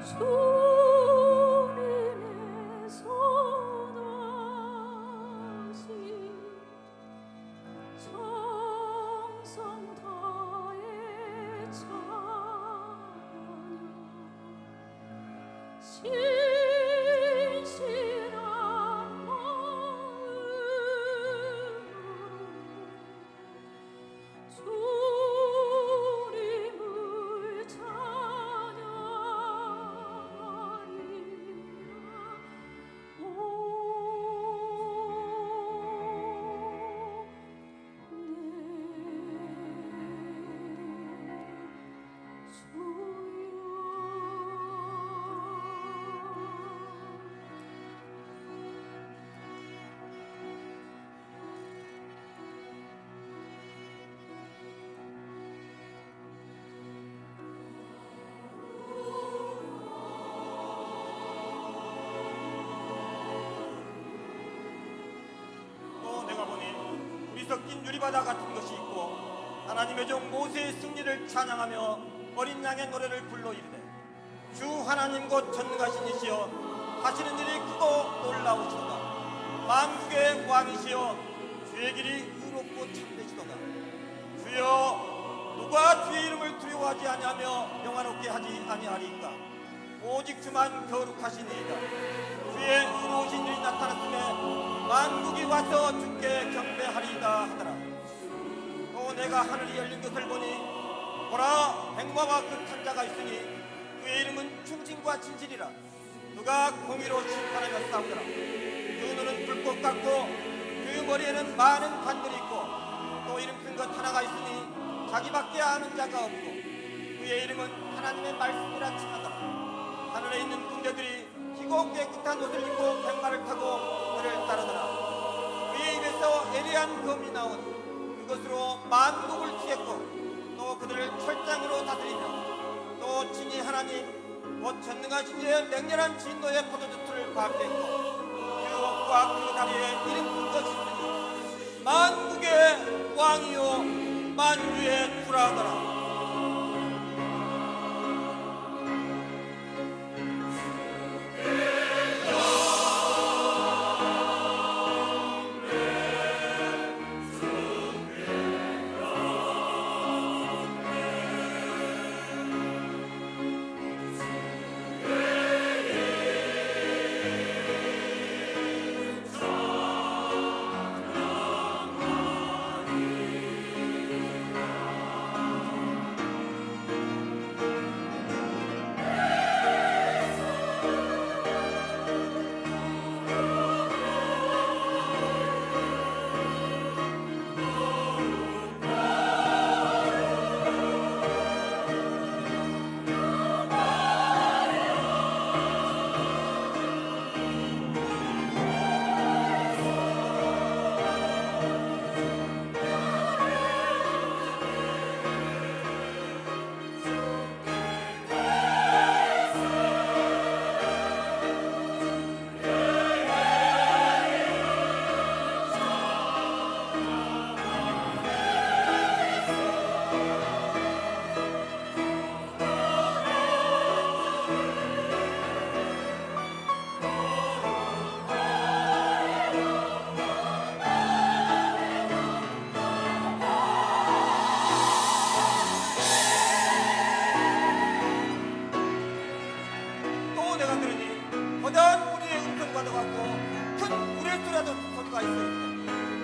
주님의 선하신 정성 다해 찬양 신실한 마음으로 주님을 찬양하리라. 또 내가 보니 불이 섞인 유리바다 같은 것이 있고 하나님의 종 모세의 승리를 찬양하며 어린 양의 노래를 불러 이르되 주 하나님 곧 전능하신 이시여 하시는 일이 크고 놀라우시도다. 만국의 왕이시여 주의 길이 의롭고 참되시도다. 주여 누가 주의 이름을 두려워하지 아니하며 영화롭게 하지 아니하리까. 오직 주만 거룩하시니이다. 주의 의로우신 일이 나타났음에 만국이 와서 주께 경배하리이다 하더라. 또 내가 하늘이 열린 것을 보니 보라 백마와 그 탄자가 있으니 그의 이름은 충신과 진실이라. 그가 공의로 심판하며 싸우더라. 그 눈은 불꽃 같고 그 머리에는 많은 관들이 있고 또 이름 큰 것 하나가 있으니 자기밖에 아는 자가 없고 그의 이름은 하나님의 말씀이라 칭하더라. 하늘에 있는 군대들이 희고 깨끗한 옷을 입고 백마를 타고 그를 따르더라. 그의 입에서 예리한 검이 나오니 그것으로 만국을 치했고 또 그들을 철장으로 다스리며 또 진이 하나님 곧 전능하신 이의 맹렬한 진노의 포도주틀을 밟게 했고 그 옷과 그 다리에 이름 큰 것이 있으니 만국의 왕이요 만주의 주라더라.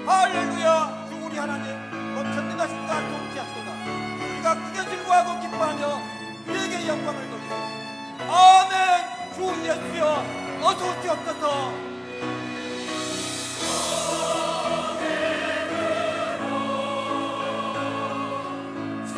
할렐루야. 주 우리 하나님 곧 전능하신 자 통치하시도다. 우리가 크게 즐거워하고 기뻐하며 그에게 영광을 돌리소서. 아멘. 주 예수여 어서 오시옵소서. 주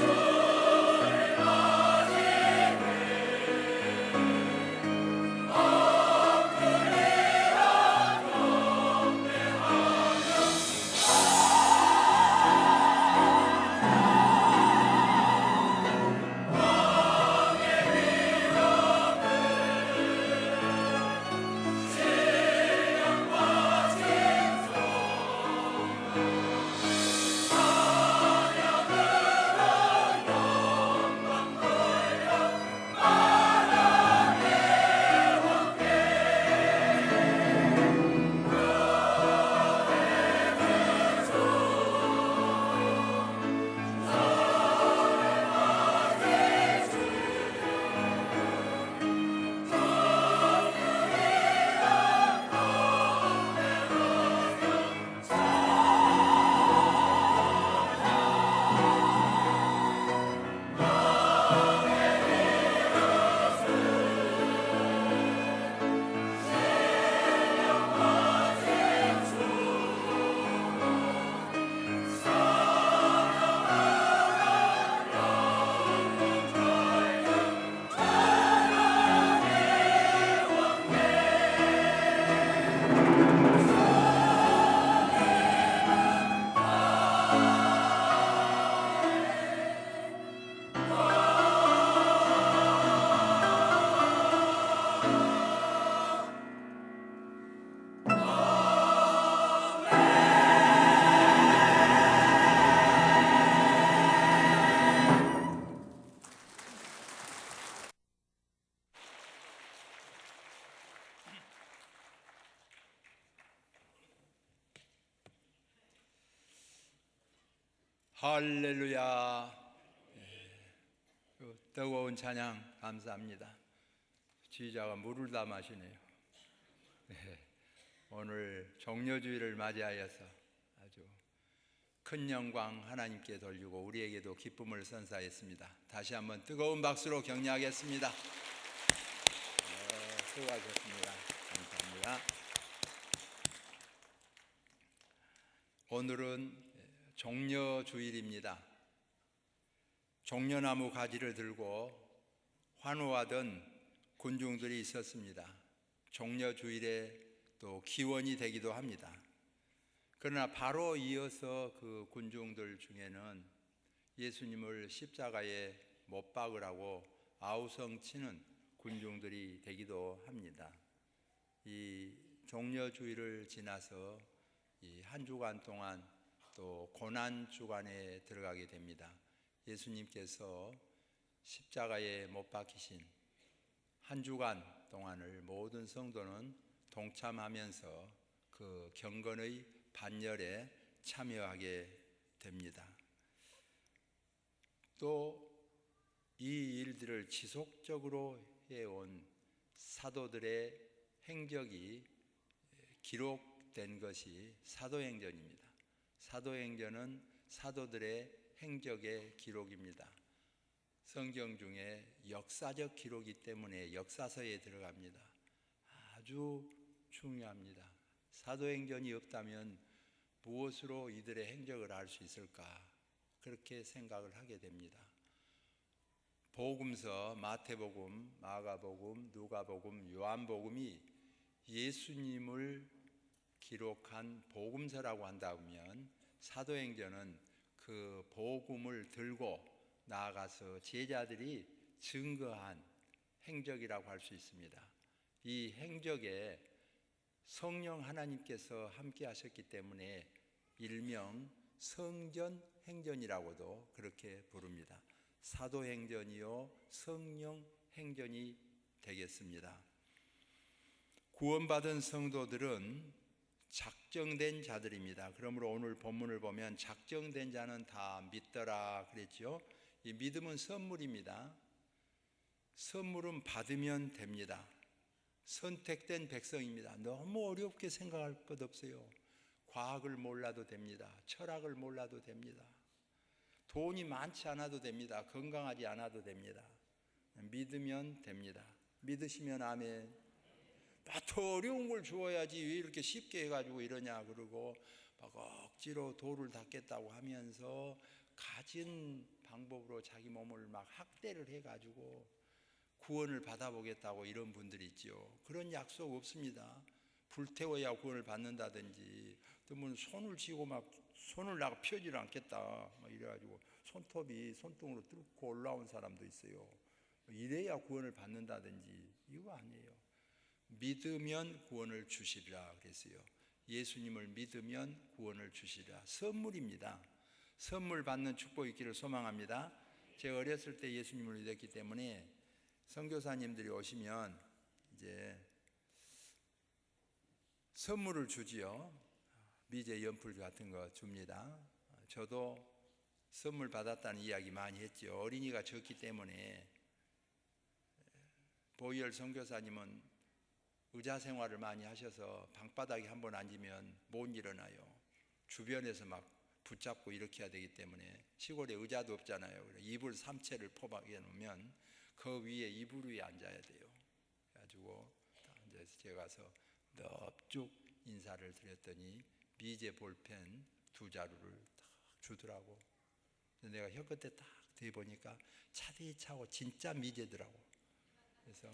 할렐루야. 그 뜨거운 찬양 감사합니다. 지휘자가 물을 다 마시네요. 오늘 종려주의를 맞이하여서 아주 큰 영광 하나님께 돌리고 우리에게도 기쁨을 선사했습니다. 다시 한번 뜨거운 박수로 격려하겠습니다. 수고하셨습니다. 감사합니다. 오늘은 종려주일입니다. 종려나무 가지를 들고 환호하던 군중들이 있었습니다. 종려주일에 또 기원이 되기도 합니다. 그러나 바로 이어서 그 군중들 중에는 예수님을 십자가에 못 박으라고 아우성치는 군중들이 되기도 합니다. 이 종려주일을 지나서 이 한 주간 동안 또 고난 주간에 들어가게 됩니다. 예수님께서 십자가에 못 박히신 한 주간 동안을 모든 성도는 동참하면서 그 경건의 반열에 참여하게 됩니다. 또 이 일들을 지속적으로 해온 사도들의 행적이 기록된 것이 사도행전입니다. 사도행전은 사도들의 행적의 기록입니다. 성경 중에 역사적 기록이기 때문에 역사서에 들어갑니다. 아주 중요합니다. 사도행전이 없다면 무엇으로 이들의 행적을 알 수 있을까? 그렇게 생각을 하게 됩니다. 복음서, 마태복음, 마가복음, 누가복음, 요한복음이 예수님을 기록한 복음서라고 한다면 사도행전은 그 복음을 들고 나아가서 제자들이 증거한 행적이라고 할 수 있습니다. 이 행적에 성령 하나님께서 함께 하셨기 때문에 일명 성전 행전이라고도 그렇게 부릅니다. 사도행전이요 성령 행전이 되겠습니다. 구원받은 성도들은 작정된 자들입니다. 그러므로 오늘 본문을 보면 작정된 자는 다 믿더라 그랬죠. 이 믿음은 선물입니다. 선물은 받으면 됩니다. 선택된 백성입니다. 너무 어렵게 생각할 것 없어요. 과학을 몰라도 됩니다. 철학을 몰라도 됩니다. 돈이 많지 않아도 됩니다. 건강하지 않아도 됩니다. 믿으면 됩니다. 믿으시면 아멘. 더 어려운 걸 주어야지 왜 이렇게 쉽게 해가지고 이러냐 그러고 막 억지로 도를 닦겠다고 하면서 가진 방법으로 자기 몸을 막 학대를 해가지고 구원을 받아보겠다고 이런 분들이 있죠. 그런 약속 없습니다. 불태워야 구원을 받는다든지 또 뭐 손을 쥐고 막 손을 나가 펴지를 않겠다 막 이래가지고 손톱이 손등으로 뚫고 올라온 사람도 있어요. 이래야 구원을 받는다든지 이거 아니에요. 믿으면 구원을 주시리라 그랬어요. 예수님을 믿으면 구원을 주시리라. 선물입니다. 선물 받는 축복이 있기를 소망합니다. 제가 어렸을 때 예수님을 믿었기 때문에 선교사님들이 오시면 이제 선물을 주지요. 미제 연풀 같은 거 줍니다. 저도 선물 받았다는 이야기 많이 했죠. 어린이가 적기 때문에 보이열 선교사님은 의자 생활을 많이 하셔서 방바닥에 한번 앉으면 못 일어나요. 주변에서 막 붙잡고 이렇게 해야 되기 때문에 시골에 의자도 없잖아요. 이불 3채를 포박해 놓으면 그 위에 이불 위에 앉아야 돼요. 그래가지고 앉아서 제가 가서 넙죽 인사를 드렸더니 미제 볼펜 2자루를 딱 주더라고. 내가 혀끝에 딱 대보니까 차디차고 진짜 미제더라고. 그래서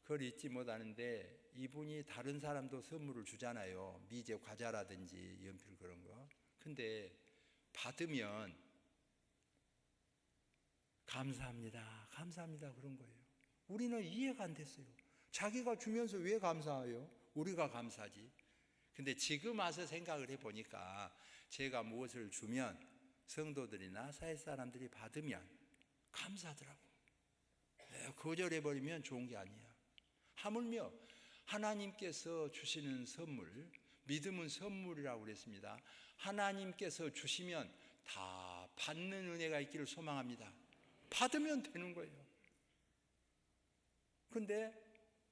그걸 잊지 못하는데 이분이 다른 사람도 선물을 주잖아요. 미제 과자라든지 연필 그런 거. 근데 받으면 감사합니다. 감사합니다. 그런 거예요. 우리는 이해가 안 됐어요. 자기가 주면서 왜 감사해요? 우리가 감사하지. 근데 지금 와서 생각을 해보니까 제가 무엇을 주면 성도들이나 사회 사람들이 받으면 감사하더라고. 거절해버리면 좋은 게 아니야. 하물며 하나님께서 주시는 선물, 믿음은 선물이라고 그랬습니다. 하나님께서 주시면 다 받는 은혜가 있기를 소망합니다. 받으면 되는 거예요. 근데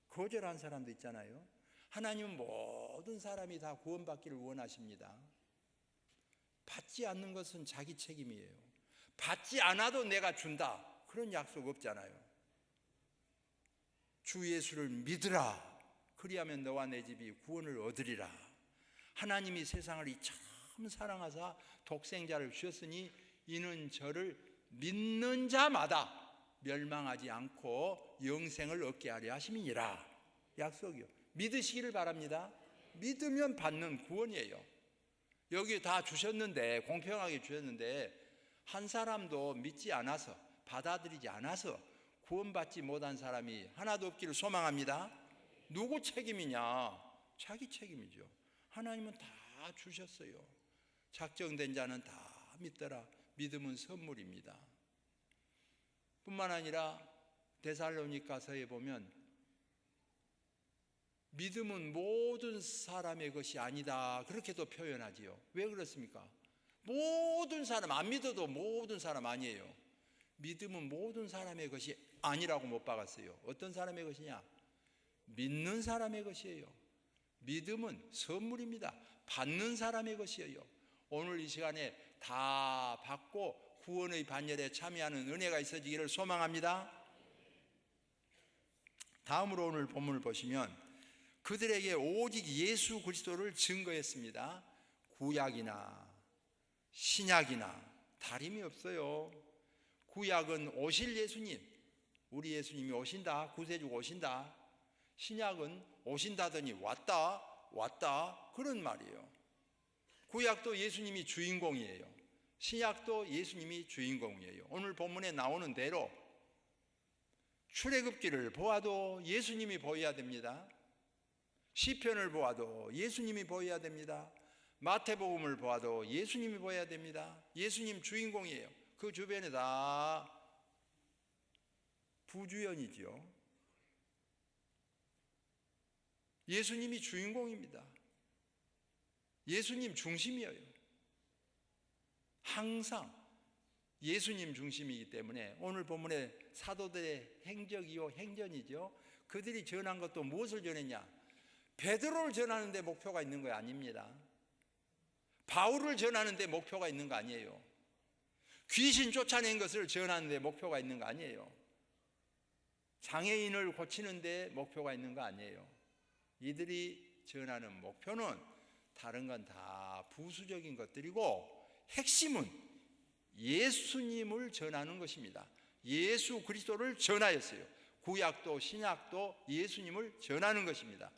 거절한 사람도 있잖아요. 하나님은 모든 사람이 다 구원받기를 원하십니다. 받지 않는 것은 자기 책임이에요. 받지 않아도 내가 준다, 그런 약속 없잖아요. 주 예수를 믿으라, 그리하면 너와 내 집이 구원을 얻으리라. 하나님이 세상을 이처럼 사랑하사 독생자를 주셨으니 이는 저를 믿는 자마다 멸망하지 않고 영생을 얻게 하려 하심이니라. 약속이요. 믿으시기를 바랍니다. 믿으면 받는 구원이에요. 여기 다 주셨는데, 공평하게 주셨는데 한 사람도 믿지 않아서, 받아들이지 않아서 구원받지 못한 사람이 하나도 없기를 소망합니다. 누구 책임이냐? 자기 책임이죠. 하나님은 다 주셨어요. 작정된 자는 다 믿더라. 믿음은 선물입니다. 뿐만 아니라 데살로니가서에 보면 믿음은 모든 사람의 것이 아니다, 그렇게도 표현하지요. 왜 그렇습니까? 모든 사람, 안 믿어도 모든 사람 아니에요. 믿음은 모든 사람의 것이 아니라고 못 박았어요. 어떤 사람의 것이냐? 믿는 사람의 것이에요. 믿음은 선물입니다. 받는 사람의 것이에요. 오늘 이 시간에 다 받고 구원의 반열에 참여하는 은혜가 있어지기를 소망합니다. 다음으로 오늘 본문을 보시면 그들에게 오직 예수 그리스도를 증거했습니다. 구약이나 신약이나 다름이 없어요. 구약은 오실 예수님, 우리 예수님이 오신다, 구세주가 오신다. 신약은 오신다더니 왔다 그런 말이에요. 구약도 예수님이 주인공이에요. 신약도 예수님이 주인공이에요. 오늘 본문에 나오는 대로 출애굽기를 보아도 예수님이 보여야 됩니다. 시편을 보아도 예수님이 보여야 됩니다. 마태복음을 보아도 예수님이 보여야 됩니다. 예수님 주인공이에요. 그 주변에 다 부주연이지요. 예수님이 주인공입니다. 예수님 중심이에요. 항상 예수님 중심이기 때문에 오늘 본문의 사도들의 행적이요, 행전이죠. 그들이 전한 것도 무엇을 전했냐? 베드로를 전하는 데 목표가 있는 거 아닙니다. 바울을 전하는 데 목표가 있는 거 아니에요. 귀신 쫓아낸 것을 전하는 데 목표가 있는 거 아니에요. 장애인을 고치는 데 목표가 있는 거 아니에요. 이들이 전하는 목표는 다른 건 다 부수적인 것들이고 핵심은 예수님을 전하는 것입니다. 예수 그리스도를 전하였어요. 구약도 신약도 예수님을 전하는 것입니다.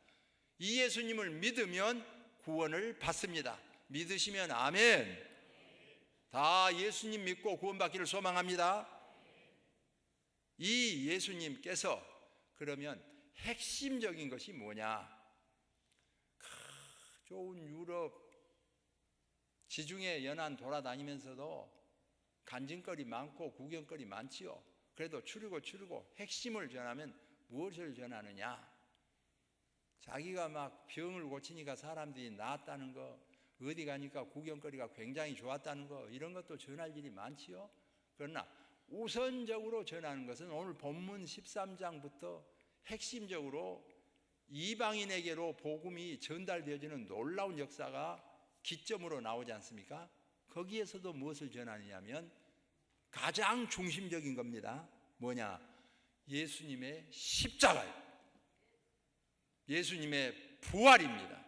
이 예수님을 믿으면 구원을 받습니다. 믿으시면 아멘. 다 예수님 믿고 구원받기를 소망합니다. 이 예수님께서 그러면 핵심적인 것이 뭐냐? 좋은 유럽 지중해 연안 돌아다니면서도 간증거리 많고 구경거리 많지요. 그래도 추리고 핵심을 전하면 무엇을 전하느냐? 자기가 막 병을 고치니까 사람들이 나았다는 거, 어디 가니까 구경거리가 굉장히 좋았다는 거, 이런 것도 전할 일이 많지요. 그러나 우선적으로 전하는 것은 오늘 본문 13장부터 핵심적으로 이방인에게로 복음이 전달되어지는 놀라운 역사가 기점으로 나오지 않습니까? 거기에서도 무엇을 전하느냐면 가장 중심적인 겁니다. 뭐냐? 예수님의 십자가예요. 예수님의 부활입니다.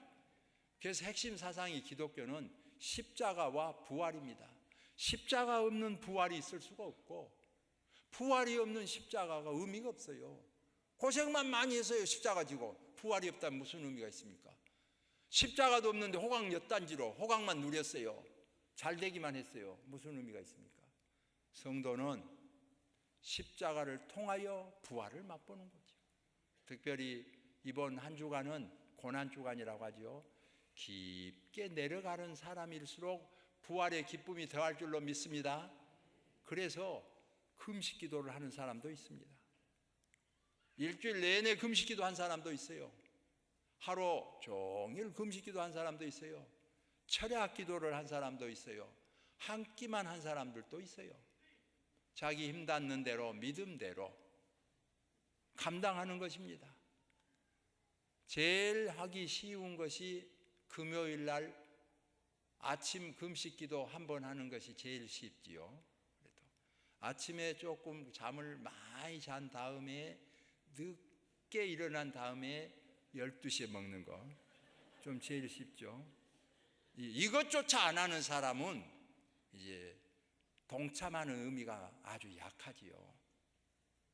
그래서 핵심 사상이 기독교는 십자가와 부활입니다. 십자가 없는 부활이 있을 수가 없고 부활이 없는 십자가가 의미가 없어요. 고생만 많이 했어요. 십자가 지고 부활이 없다면 무슨 의미가 있습니까? 십자가도 없는데 호강 몇 단지로 호강만 누렸어요. 잘 되기만 했어요. 무슨 의미가 있습니까? 성도는 십자가를 통하여 부활을 맛보는 거죠. 특별히 이번 한 주간은 고난주간이라고 하죠. 깊게 내려가는 사람일수록 부활의 기쁨이 더할 줄로 믿습니다. 그래서 금식 기도를 하는 사람도 있습니다. 일주일 내내 금식 기도한 사람도 있어요. 하루 종일 금식 기도한 사람도 있어요. 철야 기도를 한 사람도 있어요. 한 끼만 한 사람들도 있어요. 자기 힘 닿는 대로 믿음대로 감당하는 것입니다. 제일 하기 쉬운 것이 금요일 날 아침 금식기도 한 번 하는 것이 제일 쉽지요. 그래도 아침에 조금 잠을 많이 잔 다음에 늦게 일어난 다음에 12시에 먹는 거 좀 제일 쉽죠. 이것조차 안 하는 사람은 이제 동참하는 의미가 아주 약하지요.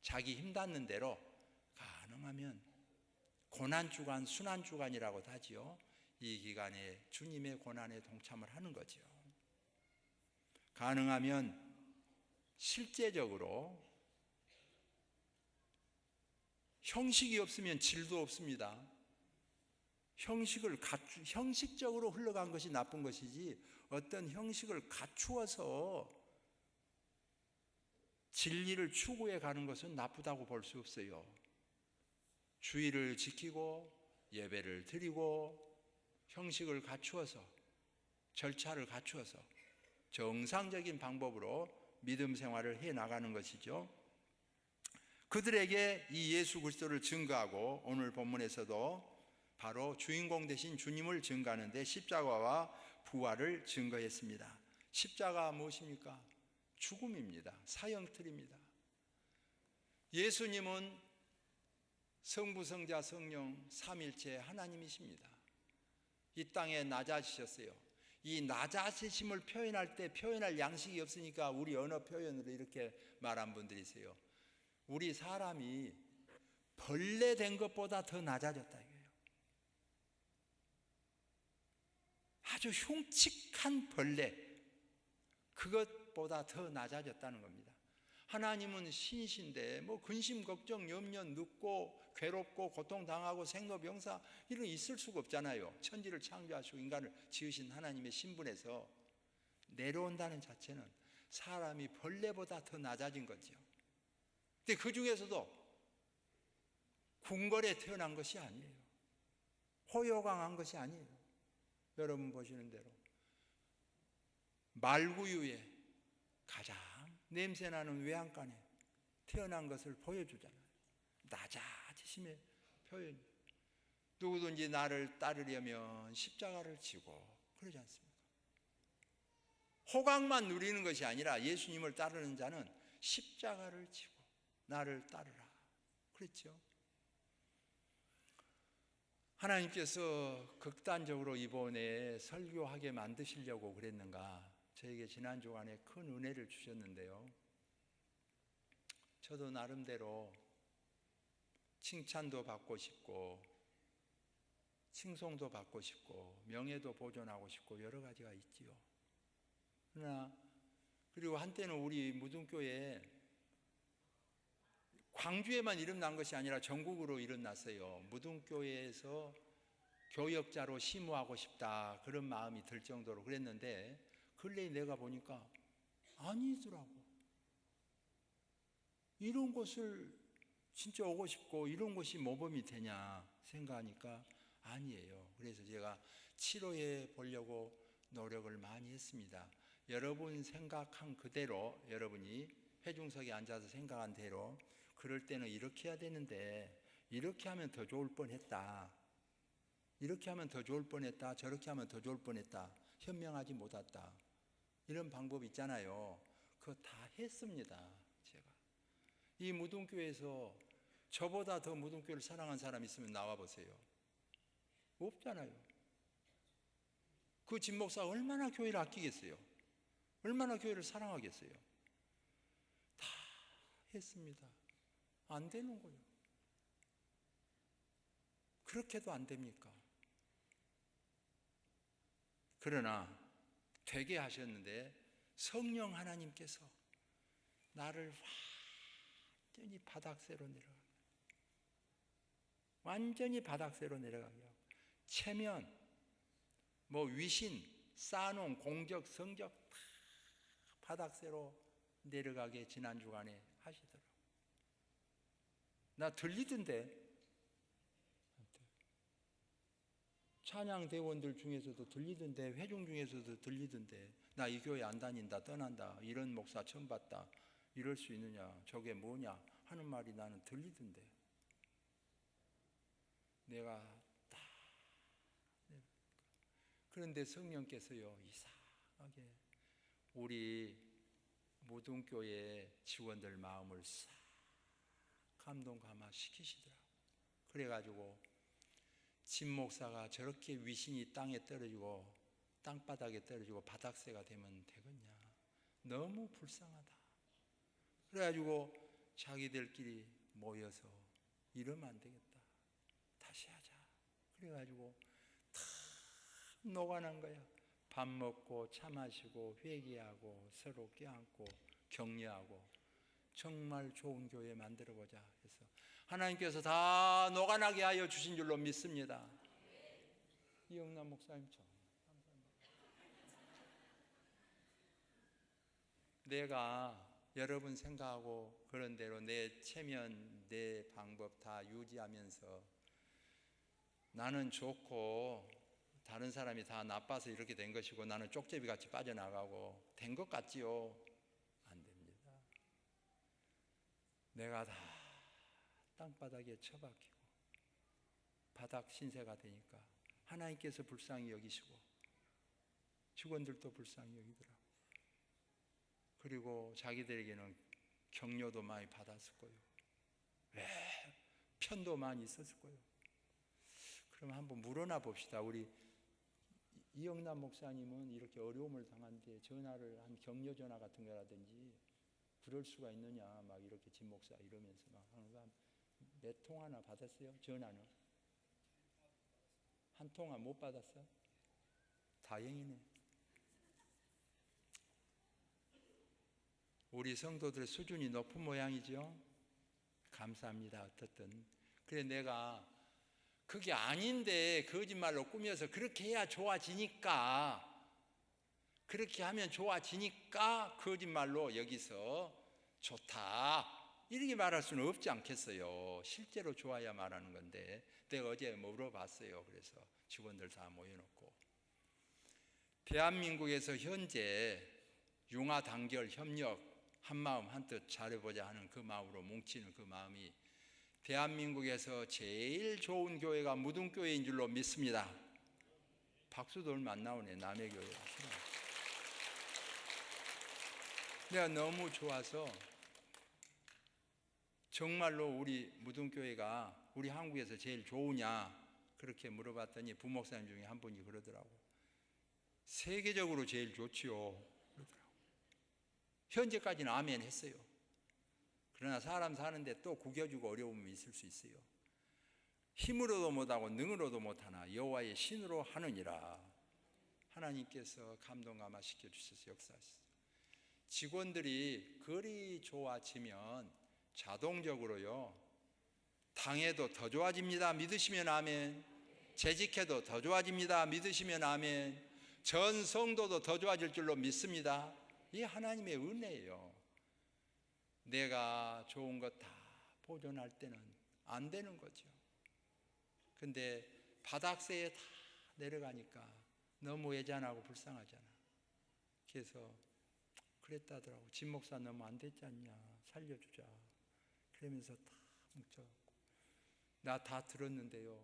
자기 힘 닿는 대로 가능하면 고난주간, 순환주간이라고 하지요. 이 기간에 주님의 고난에 동참을 하는 거죠. 가능하면 실제적으로 형식이 없으면 질도 없습니다. 형식적으로 흘러간 것이 나쁜 것이지 어떤 형식을 갖추어서 진리를 추구해 가는 것은 나쁘다고 볼 수 없어요. 주의를 지키고 예배를 드리고 형식을 갖추어서 절차를 갖추어서 정상적인 방법으로 믿음 생활을 해 나가는 것이죠. 그들에게 이 예수 그리스도를 증거하고 오늘 본문에서도 바로 주인공 되신 주님을 증거하는데 십자가와 부활을 증거했습니다. 십자가 무엇입니까? 죽음입니다. 사형틀입니다. 예수님은 성부, 성자, 성령 삼일체 하나님이십니다. 이 땅에 낮아지셨어요. 이 낮아지심을 표현할 때 표현할 양식이 없으니까 우리 언어 표현으로 이렇게 말한 분들이 있어요. 우리 사람이 벌레 된 것보다 더 낮아졌다 이거예요. 아주 흉측한 벌레, 그것보다 더 낮아졌다는 겁니다. 하나님은 신이신데 뭐 근심, 걱정, 염려, 눕고 괴롭고 고통당하고 생로병사 이런 있을 수가 없잖아요. 천지를 창조하시고 인간을 지으신 하나님의 신분에서 내려온다는 자체는 사람이 벌레보다 더 낮아진 거죠. 근데 그 중에서도 궁궐에 태어난 것이 아니에요. 호요강한 것이 아니에요. 여러분 보시는 대로 말구유에 가장 냄새나는 외양간에 태어난 것을 보여주잖아요. 낮아지심의 표현. 누구든지 나를 따르려면 십자가를 지고 그러지 않습니까? 호강만 누리는 것이 아니라 예수님을 따르는 자는 십자가를 지고 나를 따르라 그랬죠. 하나님께서 극단적으로 이번에 설교하게 만드시려고 그랬는가? 저에게 지난 주간에 큰 은혜를 주셨는데요. 저도 나름대로 칭찬도 받고 싶고 칭송도 받고 싶고 명예도 보존하고 싶고 여러 가지가 있지요. 그러나 그리고 한때는 우리 무등교에 광주에만 일어난 것이 아니라 전국으로 일어났어요. 무등교회에서 교역자로 심우하고 싶다 그런 마음이 들 정도로 그랬는데 근래에 내가 보니까 아니더라고. 이런 곳을 진짜 오고 싶고 이런 곳이 모범이 되냐 생각하니까 아니에요. 그래서 제가 치료해 보려고 노력을 많이 했습니다. 여러분 생각한 그대로 여러분이 회중석에 앉아서 생각한 대로 그럴 때는 이렇게 해야 되는데 이렇게 하면 더 좋을 뻔했다. 이렇게 하면 더 좋을 뻔했다. 저렇게 하면 더 좋을 뻔했다. 현명하지 못했다. 이런 방법 있잖아요. 그거 다 했습니다. 제가. 이 무등교회에서 저보다 더 무등교회를 사랑한 사람 있으면 나와보세요. 없잖아요. 그 진목사가 얼마나 교회를 아끼겠어요. 얼마나 교회를 사랑하겠어요. 다 했습니다. 안 되는 거예요. 그렇게도 안 됩니까? 그러나 되게 하셨는데 성령 하나님께서 나를 완전히 바닥새로 내려가게, 완전히 바닥새로 내려가게 하고 체면, 뭐 위신, 쌓아놓은 공적, 성적 다 바닥새로 내려가게 지난 주간에 하시더라고요. 나 들리던데 찬양 대원들 중에서도 들리던데, 회중 중에서도 들리던데, 나 이 교회 안 다닌다, 떠난다, 이런 목사 처음 봤다, 이럴 수 있느냐, 저게 뭐냐 하는 말이 나는 들리던데, 내가 다, 그런데 성령께서요 이상하게 우리 무등교회 직원들 마음을 싹 감동 감화시키시더라고요. 그래가지고 진 목사가 저렇게 위신이 땅에 떨어지고 땅바닥에 떨어지고 바닥새가 되면 되겠냐, 너무 불쌍하다. 그래가지고 자기들끼리 모여서 이러면 안 되겠다, 다시 하자. 그래가지고 다 녹아난 거야. 밥 먹고 차 마시고 회개하고 서로 껴안고 격려하고 정말 좋은 교회 만들어보자 해서 하나님께서 다 녹아나게 하여 주신 줄로 믿습니다. 이영남 목사님 참 감사합니다. 내가 여러분 생각하고 그런 대로 내 체면, 내 방법 다 유지하면서 나는 좋고 다른 사람이 다 나빠서 이렇게 된 것이고 나는 쪽제비같이 빠져나가고 된 것 같지요? 안 됩니다. 내가 다 땅바닥에 처박히고 바닥 신세가 되니까 하나님께서 불쌍히 여기시고 직원들도 불쌍히 여기더라고요. 그리고 자기들에게는 격려도 많이 받았을 거예요. 편도 많이 있었을 거예요. 그럼 한번 물어나 봅시다. 우리 이영남 목사님은 이렇게 어려움을 당한데 전화를 한 격려 전화 같은 거라든지 그럴 수가 있느냐, 막 이렇게 진 목사 이러면서 막 항상 몇 통화나 받았어요? 전화는 한 통화 못 받았어? 다행이네. 우리 성도들의 수준이 높은 모양이죠. 감사합니다. 어떻든 그래, 내가 그게 아닌데 거짓말로 꾸며서 그렇게 해야 좋아지니까, 그렇게 하면 좋아지니까 거짓말로 여기서 좋다 이렇게 말할 수는 없지 않겠어요. 실제로 좋아야 말하는 건데. 내가 어제 물어봤어요. 그래서 직원들 다 모여놓고 대한민국에서 현재 융화 단결 협력 한마음 한뜻 잘해보자 하는 그 마음으로 뭉치는 그 마음이 대한민국에서 제일 좋은 교회가 무등교회인 줄로 믿습니다. 박수도 얼마 안 나오네. 남의 교회. 내가 너무 좋아서 정말로 우리 무등교회가 우리 한국에서 제일 좋으냐 그렇게 물어봤더니 부목사님 중에 한 분이 그러더라고. 세계적으로 제일 좋지요. 그러더라고. 현재까지는 아멘 했어요. 그러나 사람 사는데 또 구겨주고 어려움이 있을 수 있어요. 힘으로도 못하고 능으로도 못하나 여호와의 신으로 하느니라. 하나님께서 감동 감화시켜 주셔서 역사하셨어요. 직원들이 그리 좋아지면 자동적으로요 당해도 더 좋아집니다. 믿으시면 아멘. 재직해도 더 좋아집니다. 믿으시면 아멘. 전 성도도 더 좋아질 줄로 믿습니다. 이게 하나님의 은혜예요. 내가 좋은 것 다 보존할 때는 안 되는 거죠. 근데 바닥새에 다 내려가니까 너무 애잔하고 불쌍하잖아. 그래서 그랬다더라고. 진 목사 너무 안 됐지 않냐, 살려주자. 그러면서 다 뭉쳐갖고 나 다 들었는데요,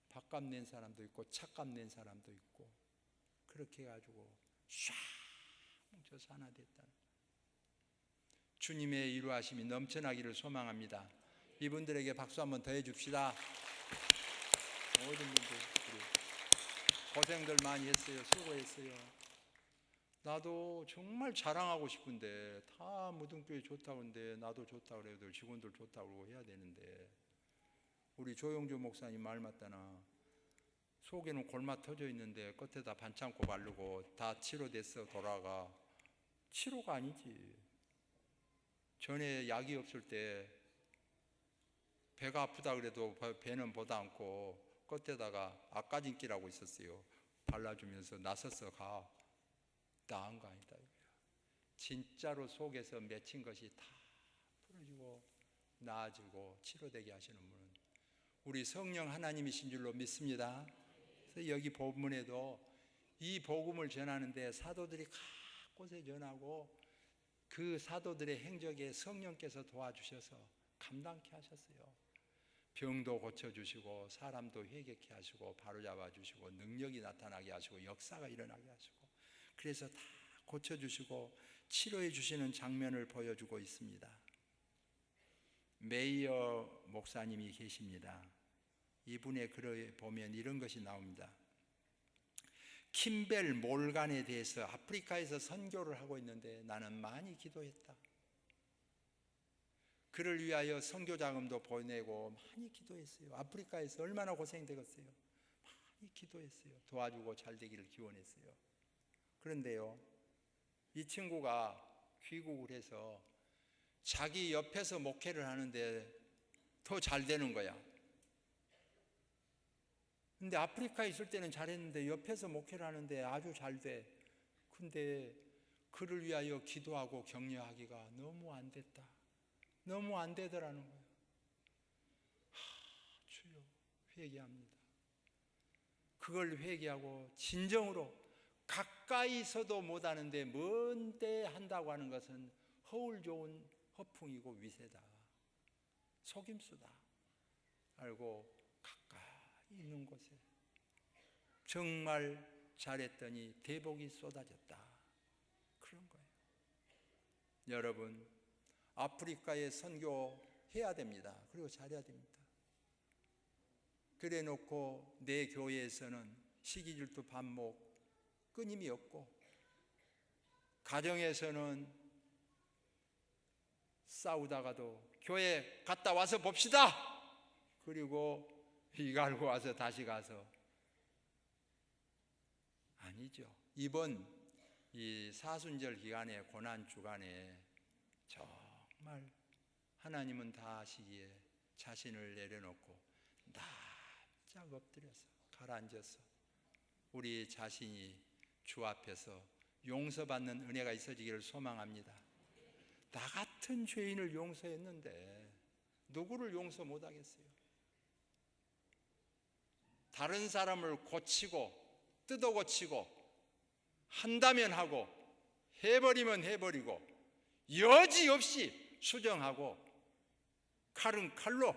밥값 낸 사람도 있고 차값 낸 사람도 있고 그렇게 해가지고 쫙 뭉쳐서 하나 됐다는. 주님의 이루하심이 넘쳐나기를 소망합니다. 이분들에게 박수 한번 더 해줍시다. 모든 분들 고생들 많이 했어요. 수고했어요. 나도 정말 자랑하고 싶은데 다 무등교회 좋다고 하는데 나도 좋다고 그래도 직원들 좋다고 해야 되는데 우리 조용조 목사님 말 맞다나 속에는 골마 터져 있는데 끝에다 반창고 바르고 다 치료됐어 돌아가. 치료가 아니지. 전에 약이 없을 때 배가 아프다 그래도 배는 보다 않고 끝에다가 앞가진기라고 있었어요. 발라주면서 나서서 가. 나은 거 아니다. 진짜로 속에서 맺힌 것이 다 풀어지고 나아지고 치료되게 하시는 분은 우리 성령 하나님이신 줄로 믿습니다. 그래서 여기 본문에도 이 복음을 전하는데 사도들이 곳곳에 전하고 그 사도들의 행적에 성령께서 도와주셔서 감당케 하셨어요. 병도 고쳐주시고 사람도 회개케 하시고 바로잡아 주시고 능력이 나타나게 하시고 역사가 일어나게 하시고 그래서 다 고쳐주시고 치료해 주시는 장면을 보여주고 있습니다. 메이어 목사님이 계십니다. 이분의 글을 보면 이런 것이 나옵니다. 킴벨 몰간에 대해서 아프리카에서 선교를 하고 있는데 나는 많이 기도했다. 그를 위하여 선교 자금도 보내고 많이 기도했어요. 아프리카에서 얼마나 고생되겠어요. 많이 기도했어요. 도와주고 잘 되기를 기원했어요. 그런데요, 이 친구가 귀국을 해서 자기 옆에서 목회를 하는데 더 잘 되는 거야. 근데 아프리카에 있을 때는 잘했는데 옆에서 목회를 하는데 아주 잘 돼. 근데 그를 위하여 기도하고 격려하기가 너무 안 됐다. 너무 안 되더라는 거예요. 주여, 회개합니다. 그걸 회개하고 진정으로 가까이서도 못하는데 먼데 한다고 하는 것은 허울 좋은 허풍이고 위세다. 속임수다. 알고 가까이 있는 곳에 정말 잘했더니 대복이 쏟아졌다. 그런 거예요. 여러분, 아프리카에 선교해야 됩니다. 그리고 잘해야 됩니다. 그래 놓고 내 교회에서는 시기질투 반목 끊임이 없고, 가정에서는 싸우다가도 교회 갔다 와서 봅시다. 그리고 이거 알고 와서 다시 가서, 아니죠. 이번 이 사순절 기간에, 고난 주간에 정말 하나님은 다 하시기에 자신을 내려놓고 납작 엎드려서 가라앉아서 우리 자신이 주 앞에서 용서받는 은혜가 있어지기를 소망합니다. 나 같은 죄인을 용서했는데 누구를 용서 못하겠어요? 다른 사람을 고치고 뜯어 고치고 한다면 하고 해버리면 해버리고 여지없이 수정하고 칼은 칼로,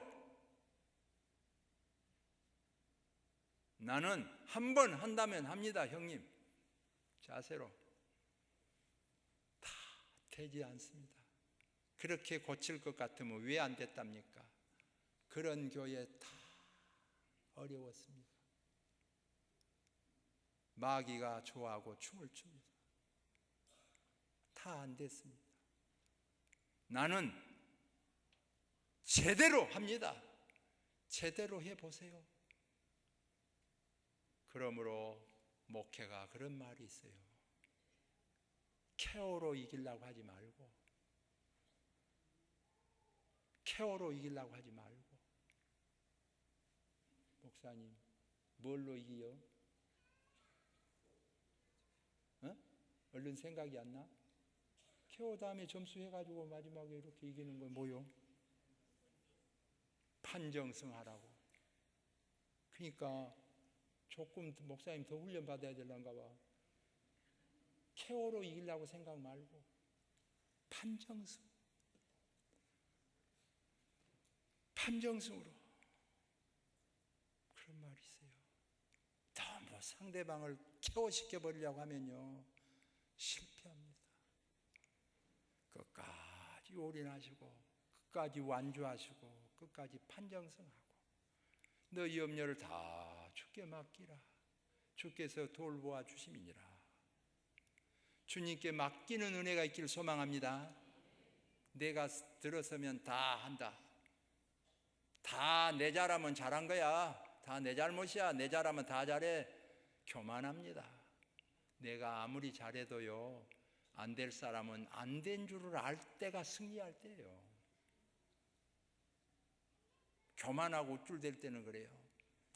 나는 한 번 한다면 합니다. 형님 자세로 다 되지 않습니다. 그렇게 고칠 것 같으면 왜 안 됐답니까? 그런 교회 다 어려웠습니다. 마귀가 좋아하고 춤을 춥니다. 다 안 됐습니다. 나는 제대로 합니다. 제대로 해보세요. 그러므로 목회가 그런 말이 있어요. 케어로 이기려고 하지 말고, 케어로 이기려고 하지 말고. 목사님, 뭘로 이기요? 얼른 생각이 안 나? 케어 다음에 점수 해가지고 마지막에 이렇게 이기는 건 뭐요? 판정승 하라고. 그러니까 조금 목사님 더 훈련 받아야 되려는가 봐. 케어로 이기려고 생각 말고 판정승, 판정승으로. 그런 말이 있어요. 너무 상대방을 케어시켜 버리려고 하면요 실패합니다. 끝까지 올인하시고 끝까지 완주하시고 끝까지 판정승하고 너희 염려를 다 주께 맡기라. 주께서 돌보아 주심이니라. 주님께 맡기는 은혜가 있기를 소망합니다. 내가 들어서면 다 한다. 다 내 잘하면 잘한 거야. 다 내 잘못이야. 내 잘하면 다 잘해. 교만합니다. 내가 아무리 잘해도요 안 될 사람은 안 된 줄을 알 때가 승리할 때예요. 교만하고 우쭐댈 때는 그래요.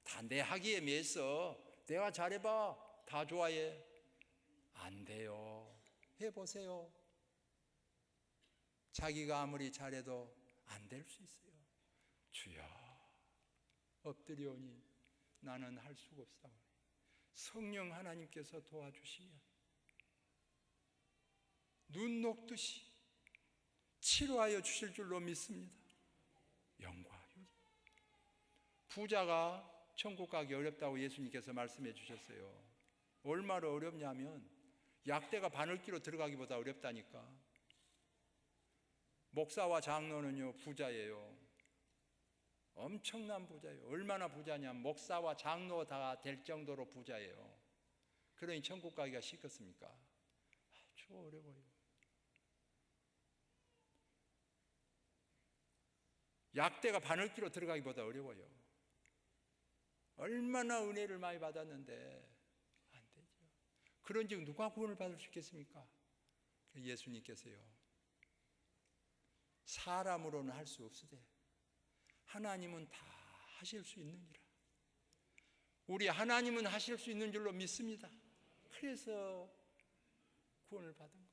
다 내 하기에 비해서 내가 잘해봐. 다 좋아해. 안 돼요. 해보세요. 자기가 아무리 잘해도 안 될 수 있어요. 주여, 엎드려오니 나는 할 수가 없사오니 성령 하나님께서 도와주시면 눈 녹듯이 치료하여 주실 줄로 믿습니다. 영과 육이. 부자가 천국 가기 어렵다고 예수님께서 말씀해 주셨어요. 얼마나 어렵냐면 약대가 바늘기로 들어가기보다 어렵다니까. 목사와 장로는요 부자예요. 엄청난 부자예요. 얼마나 부자냐면 목사와 장로가 될 정도로 부자예요. 그러니 천국 가기가 쉽겠습니까? 아주 어려워요. 약대가 바늘기로 들어가기보다 어려워요. 얼마나 은혜를 많이 받았는데 안 되죠. 그런즉 누가 구원을 받을 수 있겠습니까? 예수님께서요 사람으로는 할 수 없으되 하나님은 다 하실 수 있느니라. 우리 하나님은 하실 수 있는 줄로 믿습니다. 그래서 구원을 받은 거예요.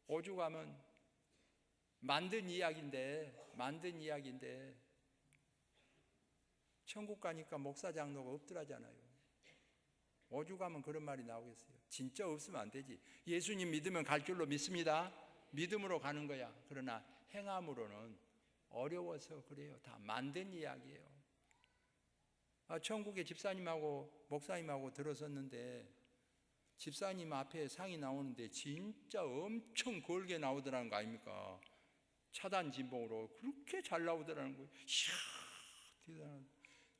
오죽하면 만든 이야기인데 천국 가니까 목사 장로가 없더라잖아요. 오죽하면 그런 말이 나오겠어요. 진짜 없으면 안 되지. 예수님 믿으면 갈 줄로 믿습니다. 믿음으로 가는 거야. 그러나 행함으로는 어려워서 그래요. 다 만든 이야기예요. 천국에 집사님하고 목사님하고 들어섰는데 집사님 앞에 상이 나오는데 진짜 엄청 걸게 나오더라는 거 아닙니까? 차단 진봉으로 그렇게 잘 나오더라는 거예요. 이야,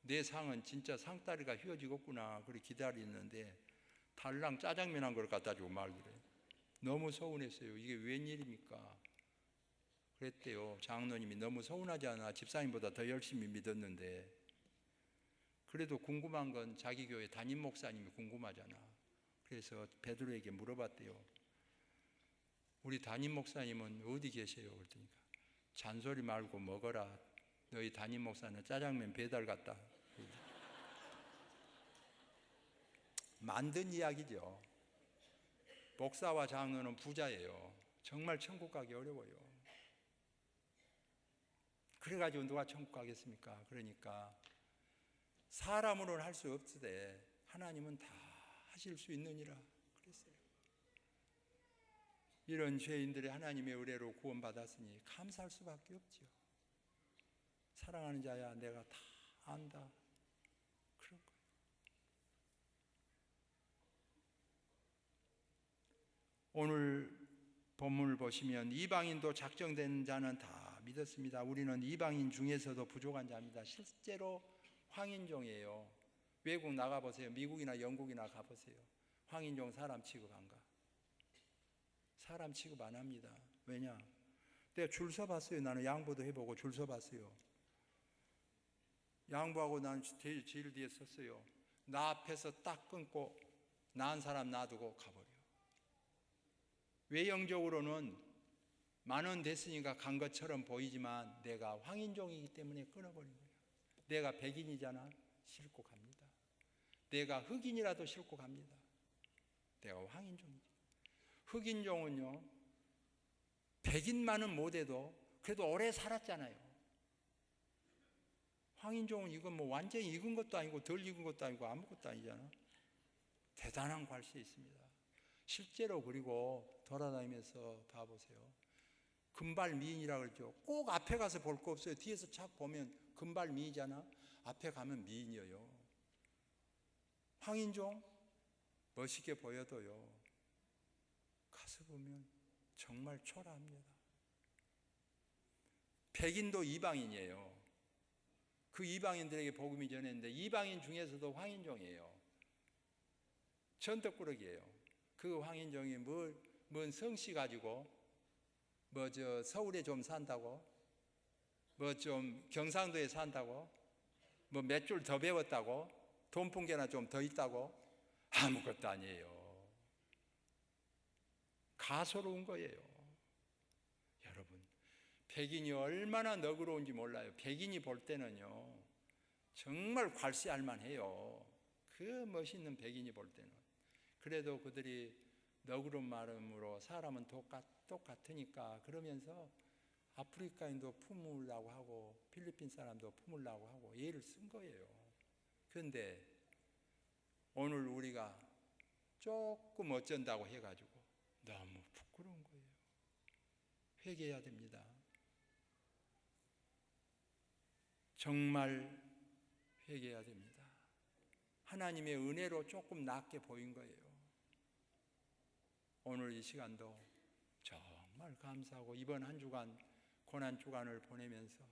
내 상은 진짜 상다리가 휘어지겠구나. 그렇게 기다리는데 달랑 짜장면 한 걸 갖다 주고 말더래. 너무 서운했어요. 이게 웬일입니까? 그랬대요. 장로님이 너무 서운하지 않아? 집사님보다 더 열심히 믿었는데. 그래도 궁금한 건 자기 교회 담임 목사님이 궁금하잖아. 그래서 베드로에게 물어봤대요. 우리 담임 목사님은 어디 계세요? 그랬더니 잔소리 말고 먹어라. 너희 담임 목사는 짜장면 배달 갔다. 만든 이야기죠. 목사와 장로는 부자예요. 정말 천국 가기 어려워요. 그래가지고 누가 천국 가겠습니까? 그러니까 사람으로는 할 수 없으되 하나님은 다 하실 수 있느니라 그랬어요. 이런 죄인들이 하나님의 의뢰로 구원받았으니 감사할 수밖에 없지요. 사랑하는 자야, 내가 다 안다. 그런 거예요. 오늘 본문을 보시면 이방인도 작정된 자는 다 믿었습니다. 우리는 이방인 중에서도 부족한 자입니다. 실제로 황인종이에요. 외국 나가보세요. 미국이나 영국이나 가보세요. 황인종 사람 취급 안 가. 사람 취급 안 합니다. 왜냐? 내가 줄 서봤어요. 나는 양보도 해보고 줄 서봤어요. 양보하고 나는 제일 뒤에 섰어요. 나 앞에서 딱 끊고 나은 사람 놔두고 가버려. 외형적으로는 만원 됐으니까 간 것처럼 보이지만 내가 황인종이기 때문에 끊어버린 거예요. 내가 백인이잖아. 싣고 갑니다. 내가 흑인이라도 싣고 갑니다. 내가 황인종이지. 흑인종은요, 백인만은 못해도 그래도 오래 살았잖아요. 황인종은 이건 뭐 완전히 익은 것도 아니고 덜 익은 것도 아니고 아무것도 아니잖아. 대단한 괄시에 있습니다. 실제로 그리고 돌아다니면서 봐보세요. 금발 미인이라고 그러죠. 꼭 앞에 가서 볼 거 없어요. 뒤에서 착 보면 금발 미인이잖아. 앞에 가면 미인이에요. 황인종 멋있게 보여도요, 가서 보면 정말 초라합니다. 백인도 이방인이에요. 그 이방인들에게 복음이 전했는데 이방인 중에서도 황인종이에요. 천덕꾸러기예요. 그 황인종이 뭔 성씨 가지고 서울에 좀 산다고, 좀 경상도에 산다고, 몇 줄 더 배웠다고, 돈풍계나 좀 더 있다고, 아무것도 아니에요. 가소로운 거예요. 여러분, 백인이 얼마나 너그러운지 몰라요. 백인이 볼 때는요, 정말 괄시할 만해요. 그 멋있는 백인이 볼 때는. 그래도 그들이 너그러운 마음으로 사람은 똑같으니까 그러면서 아프리카인도 품으려고 하고 필리핀 사람도 품으려고 하고 예를 쓴 거예요. 그런데 오늘 우리가 조금 어쩐다고 해가지고 너무 부끄러운 거예요. 회개해야 됩니다. 정말 회개해야 됩니다. 하나님의 은혜로 조금 낫게 보인 거예요. 오늘 이 시간도 정말 감사하고 이번 한 주간 고난 주간을 보내면서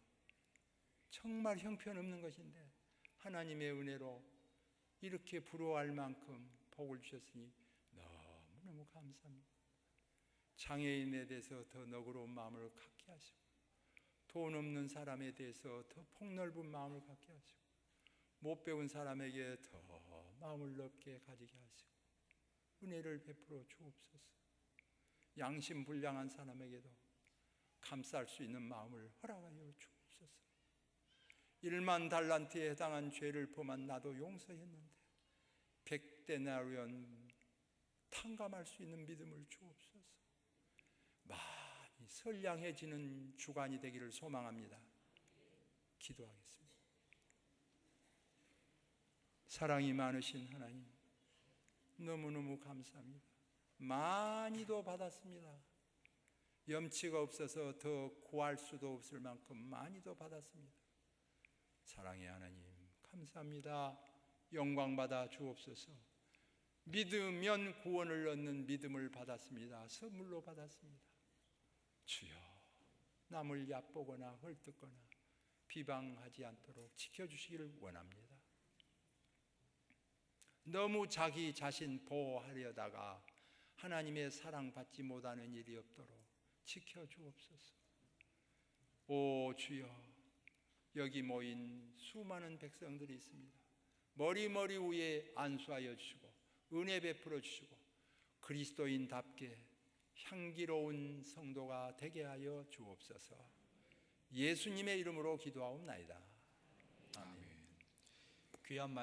정말 형편없는 것인데 하나님의 은혜로 이렇게 부러워할 만큼 복을 주셨으니 너무너무 감사합니다. 장애인에 대해서 더 너그러운 마음을 갖게 하시고 돈 없는 사람에 대해서 더 폭넓은 마음을 갖게 하시고 못 배운 사람에게 더 마음을 넓게 가지게 하시고 은혜를 베풀어 주옵소서. 양심불량한 사람에게도 감쌀 수 있는 마음을 허락하여 주옵소서. 1만 달란트에 해당한 죄를 범한 나도 용서했는데 100데나리온 탕감할 수 있는 믿음을 주옵소서. 많이 선량해지는 주간이 되기를 소망합니다. 기도하겠습니다. 사랑이 많으신 하나님, 너무너무 감사합니다. 많이도 받았습니다. 염치가 없어서 더 구할 수도 없을 만큼 많이도 받았습니다. 사랑의 하나님, 감사합니다. 영광받아 주옵소서. 믿으면 구원을 얻는 믿음을 받았습니다. 선물로 받았습니다. 주여, 남을 얕보거나 헐뜯거나 비방하지 않도록 지켜주시기를 원합니다. 너무 자기 자신 보호하려다가 하나님의 사랑받지 못하는 일이 없도록 지켜주옵소서. 오 주여, 여기 모인 수많은 백성들이 있습니다. 머리머리 위에 안수하여 주시고 은혜 베풀어 주시고 그리스도인답게 향기로운 성도가 되게 하여 주옵소서. 예수님의 이름으로 기도하옵나이다. 아멘. 귀한